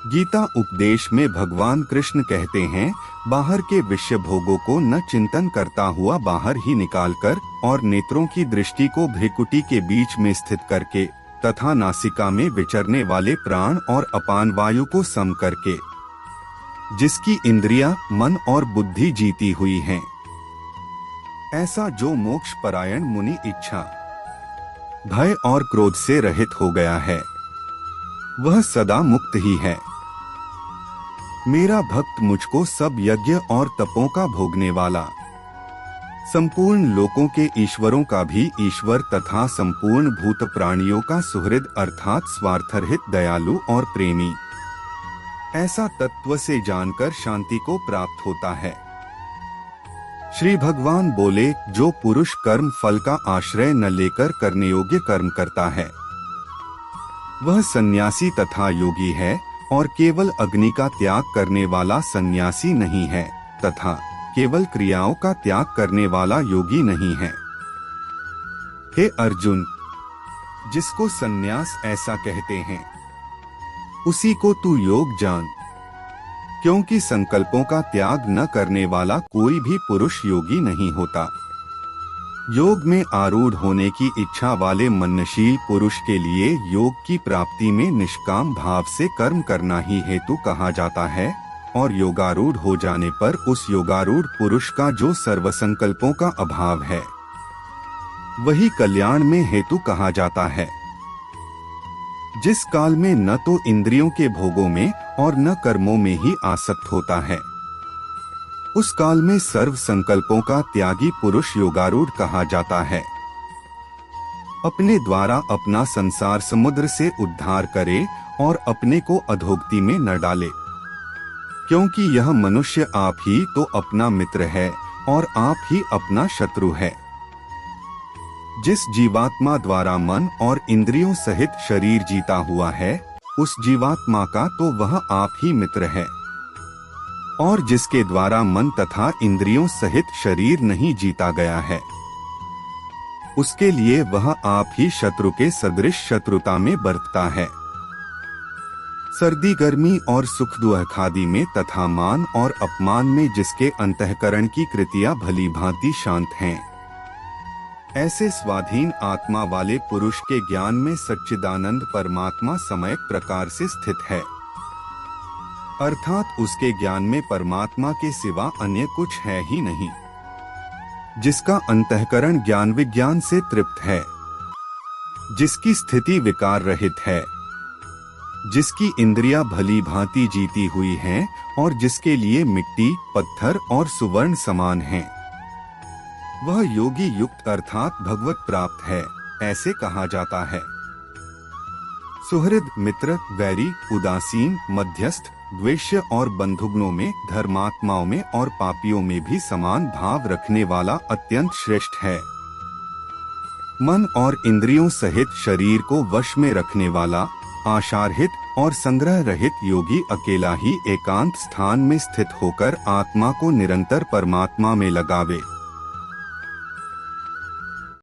गीता उपदेश में भगवान कृष्ण कहते हैं, बाहर के विषय भोगों को न चिंतन करता हुआ बाहर ही निकालकर और नेत्रों की दृष्टि को भ्रिकुटी के बीच में स्थित करके तथा नासिका में विचरने वाले प्राण और अपान वायु को सम करके, जिसकी इंद्रियां, मन और बुद्धि जीती हुई हैं, ऐसा जो मोक्ष परायण मुनि इच्छा, भय और क्रोध से रहित हो गया है, वह सदा मुक्त ही है। मेरा भक्त मुझको सब यज्ञ और तपों का भोगने वाला, संपूर्ण लोकों के ईश्वरों का भी ईश्वर तथा संपूर्ण भूत प्राणियों का सुहृद अर्थात स्वार्थरहित दयालु और प्रेमी, ऐसा तत्व से जानकर शांति को प्राप्त होता है। श्री भगवान बोले, जो पुरुष कर्म फल का आश्रय न लेकर करने योग्य कर्म करता है, वह सन्यासी तथा योगी है और केवल अग्नि का त्याग करने वाला सन्यासी नहीं है तथा केवल क्रियाओं का त्याग करने वाला योगी नहीं है। हे अर्जुन, जिसको सन्यास ऐसा कहते हैं, उसी को तू योग जान, क्योंकि संकल्पों का त्याग न करने वाला कोई भी पुरुष योगी नहीं होता। योग में आरूढ़ होने की इच्छा वाले मननशील पुरुष के लिए योग की प्राप्ति में निष्काम भाव से कर्म करना ही हेतु कहा जाता है और योगारूढ़ हो जाने पर उस योगारूढ़ पुरुष का जो सर्व संकल्पों का अभाव है, वही कल्याण में हेतु कहा जाता है। जिस काल में न तो इंद्रियों के भोगों में और न कर्मों में ही आसक्त होता है, उस काल में सर्व संकल्पों का त्यागी पुरुष योगारूढ़ कहा जाता है। अपने द्वारा अपना संसार समुद्र से उद्धार करे और अपने को अधोगति में न डाले, क्योंकि यह मनुष्य आप ही तो अपना मित्र है और आप ही अपना शत्रु है। जिस जीवात्मा द्वारा मन और इंद्रियों सहित शरीर जीता हुआ है, उस जीवात्मा का तो वह आप ही मित्र है, और जिसके द्वारा मन तथा इंद्रियों सहित शरीर नहीं जीता गया है, उसके लिए वह आप ही शत्रु के सदृश शत्रुता में बरतता है। सर्दी गर्मी और सुख दुख आदि में तथा मान और अपमान में जिसके अंतःकरण की कृतियां भली भांति शांत हैं, ऐसे स्वाधीन आत्मा वाले पुरुष के ज्ञान में सच्चिदानंद परमात्मा सम्यक प्रकार से स्थित है, अर्थात उसके ज्ञान में परमात्मा के सिवा अन्य कुछ है ही नहीं। जिसका अंतःकरण ज्ञान विज्ञान से तृप्त है, जिसकी स्थिति विकार रहित है, जिसकी इंद्रियां भली भांति जीती हुई हैं और जिसके लिए मिट्टी, पत्थर और सुवर्ण समान हैं, वह योगी युक्त अर्थात भगवत प्राप्त है, ऐसे कहा जाता है। सुहृद, मित्र, वैरी, उदासीन, मध्यस्थ, द्वेष्य और बंधुगणों में, धर्मात्माओं में और पापियों में भी समान भाव रखने वाला अत्यंत श्रेष्ठ है। मन और इंद्रियों सहित शरीर को वश में रखने वाला, आशारहित और संग्रह रहित योगी अकेला ही एकांत स्थान में स्थित होकर आत्मा को निरंतर परमात्मा में लगावे।